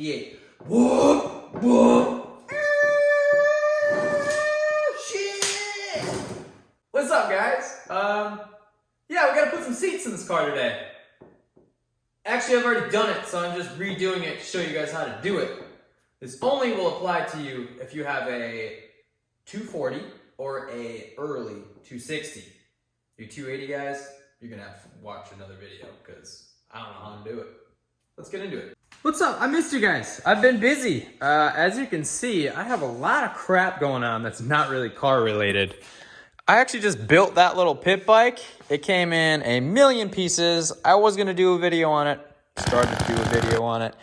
V8. Whoop, whoop. Shit! What's up, guys? Yeah, we gotta put some seats in this car today. Actually, I've already done it, so I'm just redoing it to show you guys how to do it. This only will apply to you if you have a 240 or a early 260. You 280 guys, you're gonna have to watch another video because I don't know how to do it. Let's get into it. What's up? I missed you guys. I've been busy. As you can see, I have a lot of crap going on that's not really car related. I actually just built that little pit bike. It came in a million pieces. I was gonna do a video on it, started to do a video on it,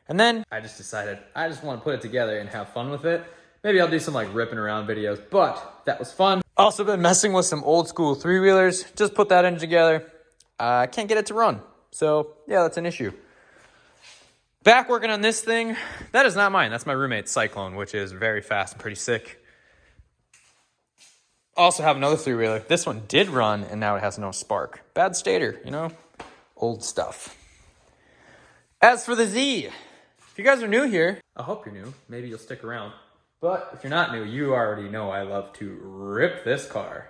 and then I just decided I just want to put it together and have fun with it. Maybe I'll do some like ripping around videos, but that was fun. Also been messing with some old school three-wheelers. Just put that in together. I can't get it to run, so yeah, that's an issue. Back working on this thing. That is not mine. That's my roommate's Cyclone, which is very fast and pretty sick. Also have another three-wheeler. This one did run, and now it has no spark. Bad stator, you know? Old stuff. As for the Z, if you guys are new here, I hope you're new. Maybe you'll stick around. But if you're not new, you already know I love to rip this car.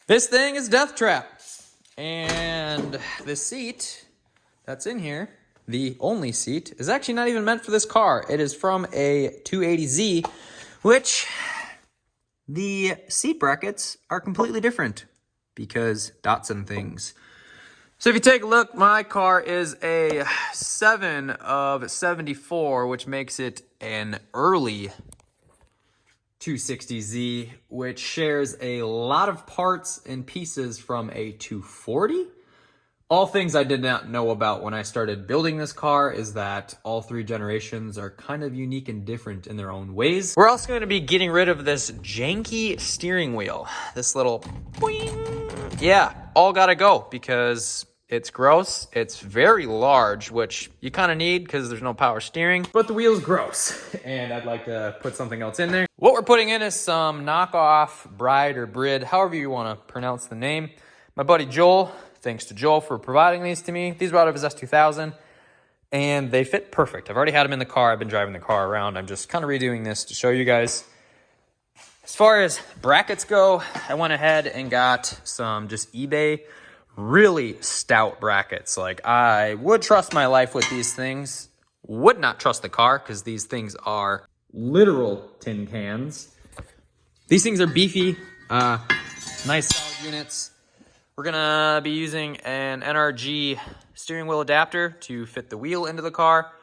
This thing is death trap. And this seat that's in here, the only seat, is actually not even meant for this car. It is from a 280Z, which the seat brackets are completely different because Datsun things. So if you take a look, my car is a 7 of 74, which makes it an early 260Z, which shares a lot of parts and pieces from a 240. All things I did not know about when I started building this car is that all three generations are kind of unique and different in their own ways. We're also going to be getting rid of this janky steering wheel. This little boing. Yeah, all got to go because it's gross. It's very large, which you kind of need because there's no power steering. But the wheel's gross, and I'd like to put something else in there. What we're putting in is some knockoff Bride or Brid, however you want to pronounce the name. My buddy Joel, thanks to Joel for providing these to me. These were out of his S2000, and they fit perfect. I've already had them in the car. I've been driving the car around. I'm just kind of redoing this to show you guys. As far as brackets go, I went ahead and got some just eBay really stout brackets. Like, I would trust my life with these things. Would not trust the car because these things are literal tin cans. These things are beefy, nice solid units. We're gonna be using an NRG steering wheel adapter to fit the wheel into the car.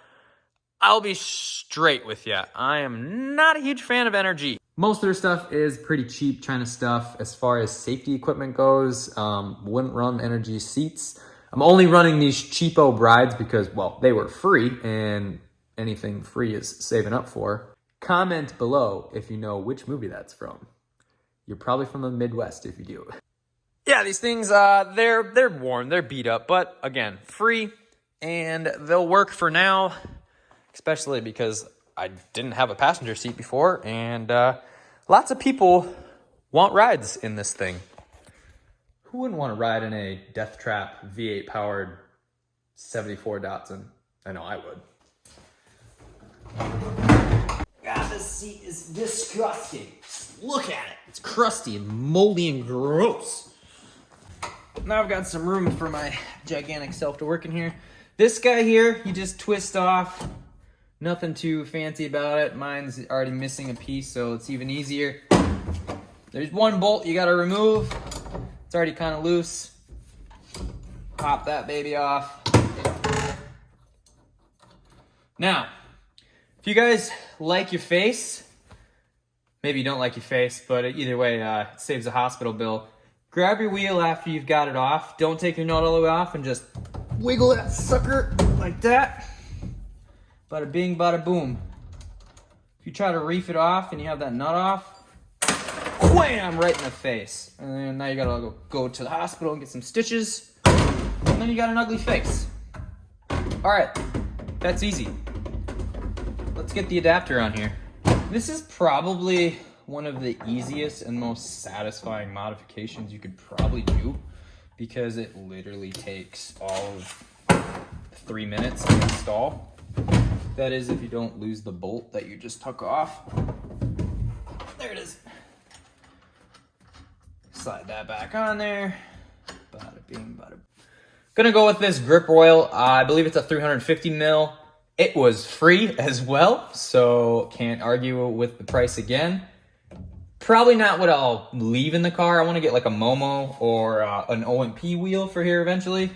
I'll be straight with you. I am not a huge fan of NRG. Most of their stuff is pretty cheap China stuff. As far as safety equipment goes, wouldn't run NRG seats. I'm only running these cheapo Brides because, well, they were free, and anything free is saving up for. Comment below if you know which movie that's from. You're probably from the Midwest if you do. Yeah, these things, they're worn, they're beat up, but again, free, and they'll work for now, especially because I didn't have a passenger seat before, and lots of people want rides in this thing. Who wouldn't want to ride in a death trap V8 powered 74 Datsun? I know I would. God, this seat is disgusting. Look at it. It's crusty and moldy and gross. Now I've got some room for my gigantic self to work in here. This guy here, you just twist off. Nothing too fancy about it. Mine's already missing a piece, so it's even easier. There's one bolt you gotta remove. It's already kind of loose. Pop that baby off. Now, if you guys like your face, maybe you don't like your face, but either way, it saves a hospital bill. Grab your wheel after you've got it off. Don't take your nut all the way off and just wiggle that sucker like that. Bada bing, bada boom. If you try to reef it off and you have that nut off, wham, right in the face. And then now you gotta go to the hospital and get some stitches. And then you got an ugly face. All right, that's easy. Let's get the adapter on here. This is probably one of the easiest and most satisfying modifications you could probably do, because it literally takes all of 3 minutes to install. That is, if you don't lose the bolt that you just took off. There it is. Slide that back on there. Bada bing, bada. Gonna go with this grip oil. I believe it's a 350 mil. It was free as well, so can't argue with the price again. Probably not what I'll leave in the car. I want to get like a Momo or an O&P wheel for here eventually.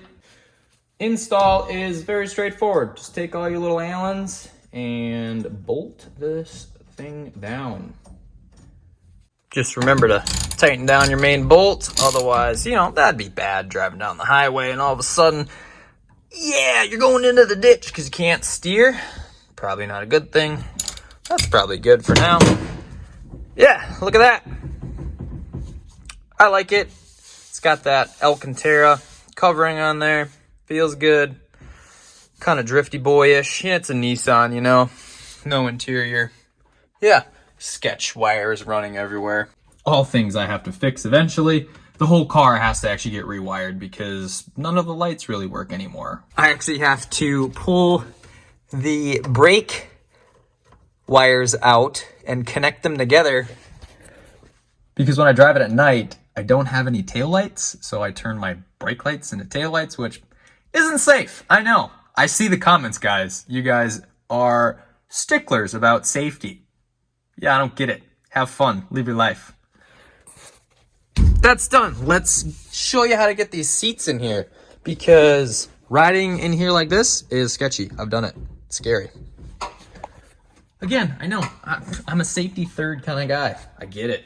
Install is very straightforward. Just take all your little Allens and bolt this thing down. Just remember to tighten down your main bolt. Otherwise, you know, that'd be bad driving down the highway and all of a sudden, yeah, you're going into the ditch because you can't steer. Probably not a good thing. That's probably good for now. Yeah, look at that. I like it. It's got that Alcantara covering on there. Feels good. Kind of drifty boyish. Yeah, it's a Nissan, you know. No interior. Yeah. Sketch wires running everywhere. All things I have to fix eventually. The whole car has to actually get rewired because none of the lights really work anymore. I actually have to pull the brake wires out and connect them together because when I drive it at night, I don't have any taillights, so I turn my brake lights into taillights, which isn't safe. I know. I see the comments, guys. You guys are sticklers about safety. Yeah, I don't get it. Have fun. Live your life. That's done. Let's show you how to get these seats in here because riding in here like this is sketchy. I've done it. It's scary. Again, I know. I'm a safety third kind of guy. I get it.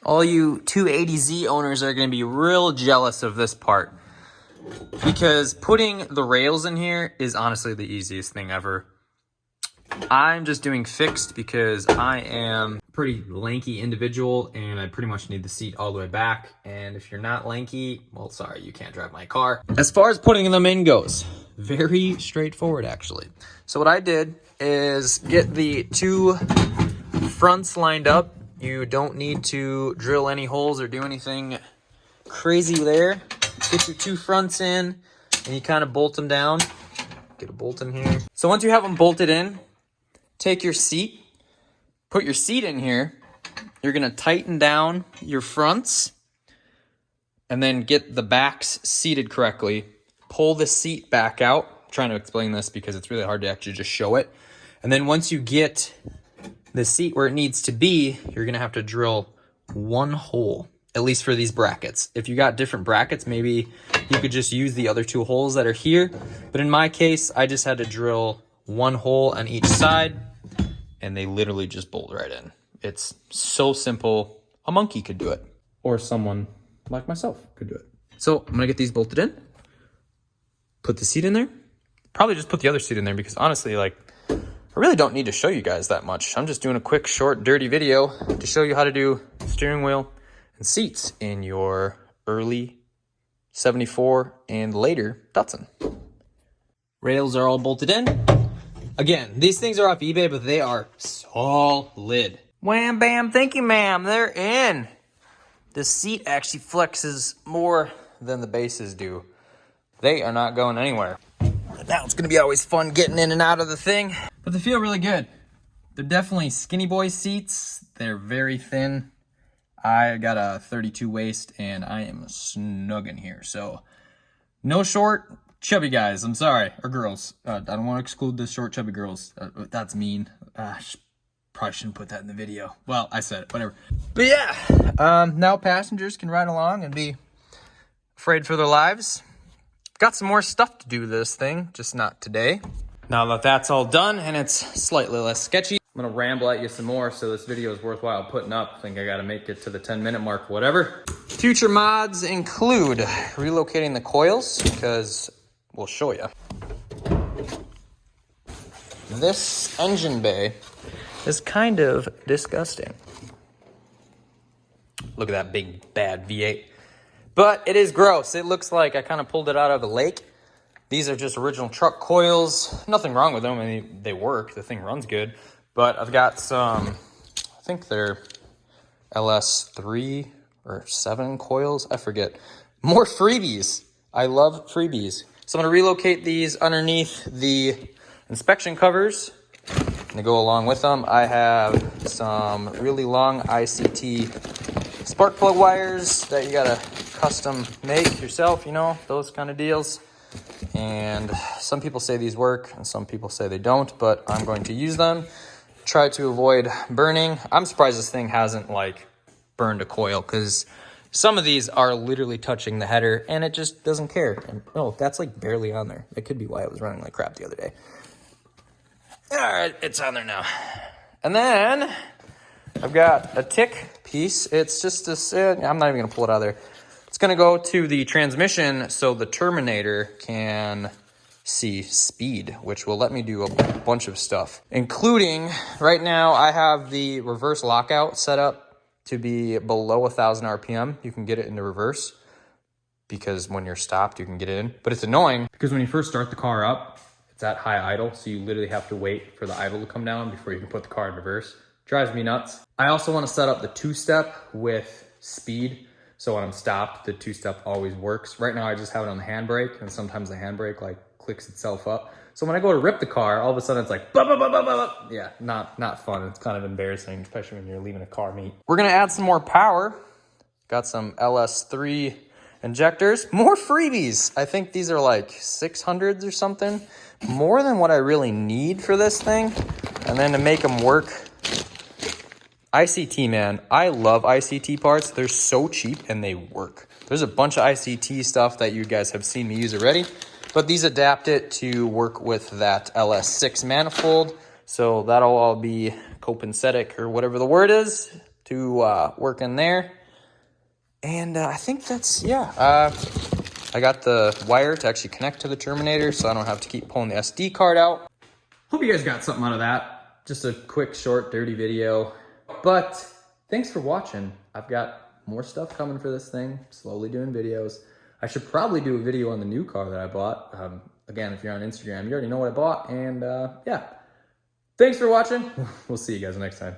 All you 280Z owners are going to be real jealous of this part because putting the rails in here is honestly the easiest thing ever. I'm just doing fixed because I am a pretty lanky individual and I pretty much need the seat all the way back. And if you're not lanky, well, sorry, you can't drive my car. As far as putting them in goes, very straightforward actually. So what I did is get the two fronts lined up. You don't need to drill any holes or do anything crazy there. Get your two fronts in and you kind of bolt them down. Get a bolt in here. So once you have them bolted in, take your seat, put your seat in here. You're going to tighten down your fronts and then get the backs seated correctly. Pull the seat back out. I'm trying to explain this because it's really hard to actually just show it. And then once you get the seat where it needs to be, you're going to have to drill one hole, at least for these brackets. If you got different brackets, maybe you could just use the other two holes that are here. But in my case, I just had to drill one hole on each side. And they literally just bolt right in. It's so simple. A monkey could do it. Or someone like myself could do it. So I'm gonna get these bolted in. Put the seat in there. Probably just put the other seat in there because honestly, like, I really don't need to show you guys that much. I'm just doing a quick, short, dirty video to show you how to do steering wheel and seats in your early 74 and later Datsun. Rails are all bolted in. Again, these things are off eBay, but they are solid. Wham, bam, thank you, ma'am. They're in. The seat actually flexes more than the bases do. They are not going anywhere. Now it's going to be always fun getting in and out of the thing. But they feel really good. They're definitely skinny boy seats. They're very thin. I got a 32 waist, and I am snug in here. So, no short. Chubby guys, I'm sorry, or girls. I don't want to exclude the short, chubby girls. That's mean. Probably shouldn't put that in the video. Well, I said it, whatever. But yeah, now passengers can ride along and be afraid for their lives. Got some more stuff to do to this thing, just not today. Now that that's all done and it's slightly less sketchy, I'm gonna ramble at you some more so this video is worthwhile putting up. I think I gotta make it to the 10-minute mark, whatever. Future mods include relocating the coils because we'll show you. This engine bay is kind of disgusting. Look at that big bad V8. But it is gross. It looks like I kind of pulled it out of a lake. These are just original truck coils. Nothing wrong with them. I mean, they work. The thing runs good. But I've got some, I think they're LS3 or 7 coils. I forget. More freebies. I love freebies. So I'm gonna relocate these underneath the inspection covers. And to go along with them, I have some really long ICT spark plug wires that you gotta custom make yourself, you know, those kind of deals. And some people say these work and some people say they don't, but I'm going to use them. Try to avoid burning. I'm surprised this thing hasn't like burned a coil, because some of these are literally touching the header and it just doesn't care. And oh, that's like barely on there. That could be why it was running like crap the other day. All right, it's on there now. And then I've got a tick piece. It's just I'm not even gonna pull it out of there. It's gonna go to the transmission so the terminator can see speed, which will let me do a bunch of stuff, including right now I have the reverse lockout set up to be below 1,000 RPM. You can get it into reverse because when you're stopped, you can get it in. But it's annoying because when you first start the car up, it's at high idle. So you literally have to wait for the idle to come down before you can put the car in reverse. Drives me nuts. I also want to set up the 2-step with speed. So when I'm stopped, the 2-step always works. Right now I just have it on the handbrake, and sometimes the handbrake like clicks itself up. So when I go to rip the car, all of a sudden it's like, bah, bah, bah, bah, bah, bah. Yeah, not fun. It's kind of embarrassing, especially when you're leaving a car meet. We're gonna add some more power. Got some LS3 injectors, more freebies. I think these are like 600s or something. More than what I really need for this thing. And then to make them work, ICT, man. I love ICT parts. They're so cheap and they work. There's a bunch of ICT stuff that you guys have seen me use already, but these adapt it to work with that LS6 manifold. So that'll all be copacetic or whatever the word is to work in there. And I think that's, yeah. I got the wire to actually connect to the terminator so I don't have to keep pulling the SD card out. Hope you guys got something out of that. Just a quick, short, dirty video. But thanks for watching. I've got more stuff coming for this thing, slowly doing videos. I should probably do a video on the new car that I bought. Again, if you're on Instagram, you already know what I bought. And yeah, thanks for watching. We'll see you guys next time.